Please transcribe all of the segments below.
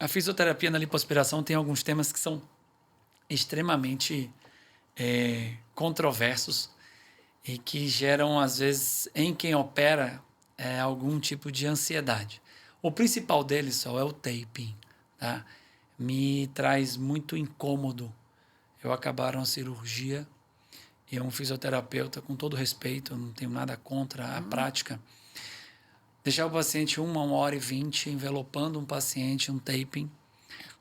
A fisioterapia na lipoaspiração tem alguns temas que são extremamente controversos e que geram, às vezes, em quem opera, algum tipo de ansiedade. O principal deles só é o taping, tá? Me traz muito incômodo eu acabar uma cirurgia e um fisioterapeuta, com todo respeito, eu não tenho nada contra a prática, deixar o paciente 1 hora e 20 envelopando um paciente, um taping,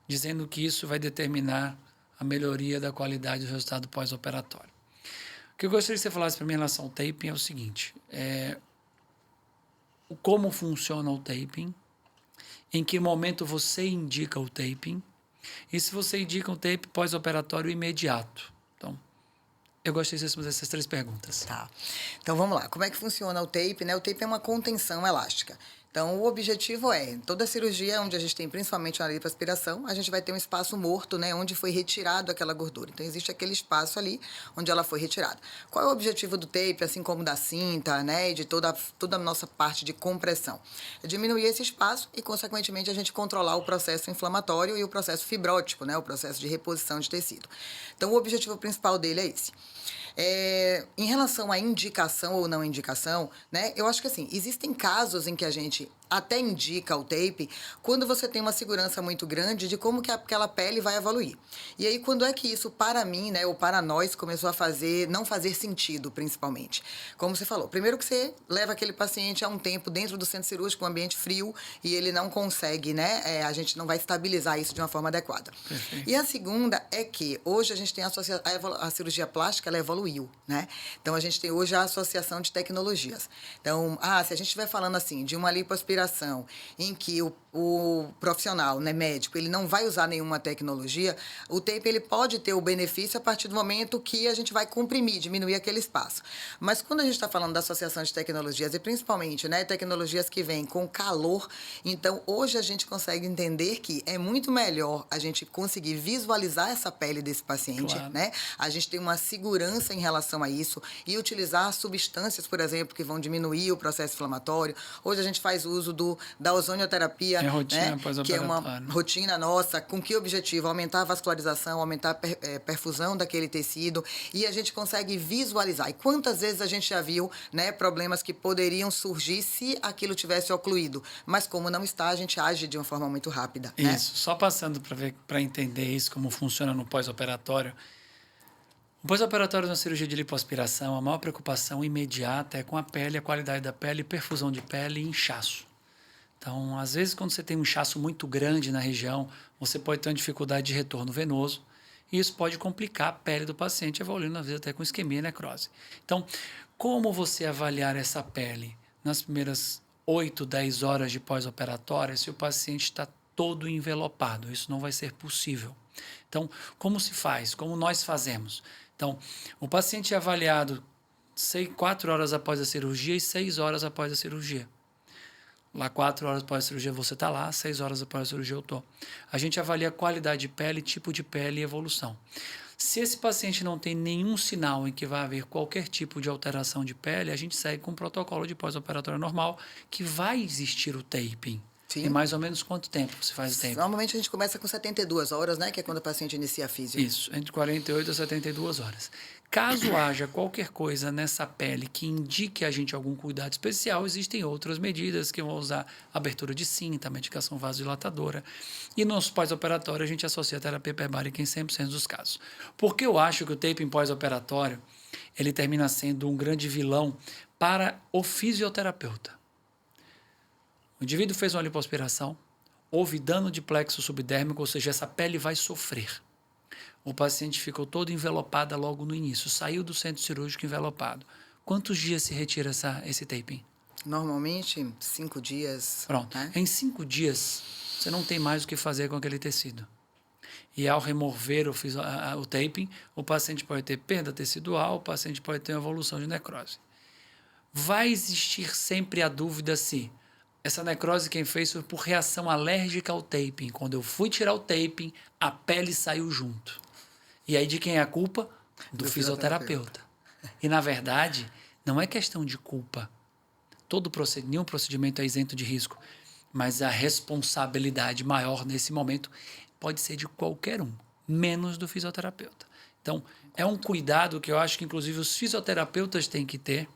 dizendo que isso vai determinar a melhoria da qualidade do resultado pós-operatório. O que eu gostaria que você falasse para mim em relação ao taping é o seguinte, como funciona o taping, em que momento você indica o taping, e se você indica um tape pós-operatório imediato. Então, eu gostaria de responder essas 3 perguntas. Tá. Então vamos lá. Como é que funciona o tape, né? O tape é uma contenção elástica. Então, o objetivo é, toda cirurgia onde a gente tem principalmente uma lipoaspiração, a gente vai ter um espaço morto, né, onde foi retirado aquela gordura. Então, existe aquele espaço ali onde ela foi retirada. Qual é o objetivo do tape, assim como da cinta, né, e de toda a nossa parte de compressão? É diminuir esse espaço e, consequentemente, a gente controlar o processo inflamatório e o processo fibrótico, né, o processo de reposição de tecido. Então, o objetivo principal dele é esse. Em relação à indicação ou não indicação, né? Eu acho que assim, existem casos em que a gente até indica o tape quando você tem uma segurança muito grande de como que aquela pele vai evoluir. E aí, quando é que isso, para mim, né, ou para nós, começou a não fazer sentido, principalmente? Como você falou, primeiro que você leva aquele paciente há um tempo dentro do centro cirúrgico, um ambiente frio, e ele não consegue, né, a gente não vai estabilizar isso de uma forma adequada. Perfeito. E a segunda é que hoje a gente tem a cirurgia plástica, ela evoluiu, né? Então, a gente tem hoje a associação de tecnologias. Então, se a gente estiver falando assim, de uma lipoaspiração em que o profissional, né, médico, ele não vai usar nenhuma tecnologia, o tape ele pode ter o benefício a partir do momento que a gente vai comprimir, diminuir aquele espaço. Mas quando a gente está falando da associação de tecnologias, e principalmente, né, tecnologias que vêm com calor, então hoje a gente consegue entender que é muito melhor a gente conseguir visualizar essa pele desse paciente, Claro. né? A gente tem uma segurança em relação a isso e utilizar substâncias, por exemplo, que vão diminuir o processo inflamatório. Hoje a gente faz uso da ozonioterapia, É rotina né? Que é uma pós-operatória. rotina nossa. Com que objetivo? Aumentar a vascularização, aumentar a perfusão daquele tecido e a gente consegue visualizar. E quantas vezes a gente já viu, né, problemas que poderiam surgir se aquilo tivesse ocluído, mas como não está, a gente age de uma forma muito rápida, né? Isso, só passando para entender isso, como funciona no pós-operatório. O pós-operatório de uma cirurgia de lipoaspiração, a maior preocupação imediata é com a pele, a qualidade da pele, perfusão de pele e inchaço. Então, às vezes, quando você tem um inchaço muito grande na região, você pode ter uma dificuldade de retorno venoso, e isso pode complicar a pele do paciente, evoluindo, às vezes, até com isquemia e necrose. Então, como você avaliar essa pele nas primeiras 8, 10 horas de pós-operatória se o paciente está todo envelopado? Isso não vai ser possível. Então, como se faz? Como nós fazemos? Então, o paciente é avaliado 4 horas após a cirurgia e 6 horas após a cirurgia. Lá 4 horas após a cirurgia você está lá, 6 horas após a cirurgia eu estou. A gente avalia qualidade de pele, tipo de pele e evolução. Se esse paciente não tem nenhum sinal em que vai haver qualquer tipo de alteração de pele, a gente segue com um protocolo de pós-operatório normal, que vai existir o taping. Sim. Em mais ou menos quanto tempo você faz o taping? Normalmente a gente começa com 72 horas, né? Que é quando o paciente inicia a físio. Isso, entre 48 a 72 horas. Caso haja qualquer coisa nessa pele que indique a gente algum cuidado especial, existem outras medidas que vão usar abertura de cinta, medicação vasodilatadora. E no nosso pós-operatório a gente associa a terapia hiperbárica em 100% dos casos. Porque eu acho que o taping pós-operatório ele termina sendo um grande vilão para o fisioterapeuta. O indivíduo fez uma lipoaspiração, houve dano de plexo subdérmico, ou seja, essa pele vai sofrer. O paciente ficou todo envelopada logo no início, saiu do centro cirúrgico envelopado. Quantos dias se retira esse taping? Normalmente, 5 dias. Pronto. Né? Em 5 dias, você não tem mais o que fazer com aquele tecido. E ao remover o taping, o paciente pode ter perda tecidual, o paciente pode ter uma evolução de necrose. Vai existir sempre a dúvida se essa necrose quem fez foi por reação alérgica ao taping. Quando eu fui tirar o taping, a pele saiu junto. E aí de quem é a culpa? Do fisioterapeuta. E na verdade, não é questão de culpa. Nenhum procedimento é isento de risco. mas a responsabilidade maior nesse momento pode ser de qualquer um, menos do fisioterapeuta. Então, é um cuidado que eu acho que, inclusive, os fisioterapeutas têm que ter.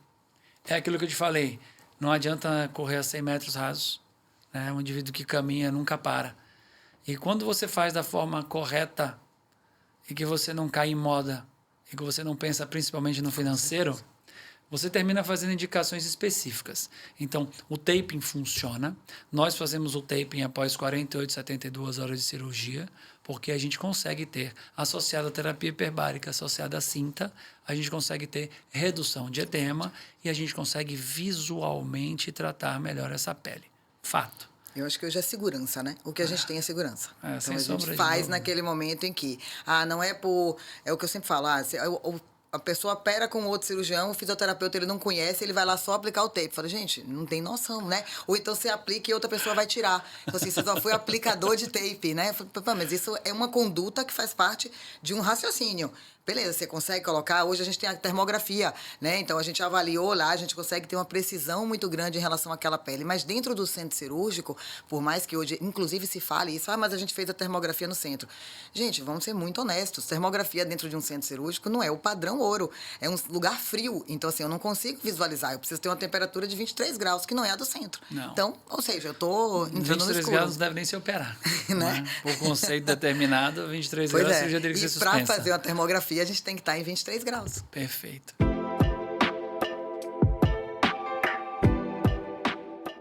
É aquilo que eu te falei, não adianta correr a 100 metros rasos, né? Um indivíduo que caminha nunca para. E quando você faz da forma correta e que você não cai em moda e que você não pensa principalmente no financeiro, você termina fazendo indicações específicas. Então, o taping funciona. Nós fazemos o taping após 48, 72 horas de cirurgia, porque a gente consegue ter, associado à terapia hiperbárica, associada à cinta, a gente consegue ter redução de edema e a gente consegue visualmente tratar melhor essa pele. Fato. Eu acho que hoje é segurança, né? O que a gente tem é segurança. É, então, a gente sombra de faz dúvida. naquele momento em que... não é por... É o que eu sempre falo. A pessoa opera com outro cirurgião, o fisioterapeuta ele não conhece, ele vai lá só aplicar o tape. Fala, gente, não tem noção, né? Ou então você aplica e outra pessoa vai tirar. Então, assim, você só foi aplicador de tape, né? Mas isso é uma conduta que faz parte de um raciocínio. Beleza, você consegue colocar... Hoje a gente tem a termografia, né? Então, a gente avaliou lá, a gente consegue ter uma precisão muito grande em relação àquela pele. Mas dentro do centro cirúrgico, por mais que hoje, inclusive, se fale isso, mas a gente fez a termografia no centro. Gente, vamos ser muito honestos. Termografia dentro de um centro cirúrgico não é o padrão ouro. É um lugar frio. Então, assim, eu não consigo visualizar. Eu preciso ter uma temperatura de 23 graus, que não é a do centro. Não. Então, ou seja, eu tô entrando no 23 escuro. graus não deve nem se operar. Né? Por conceito determinado, 23 Pois graus é. a cirurgia teria que ser E para suspensa. fazer uma termografia, a gente tem que estar em 23 graus. Perfeito.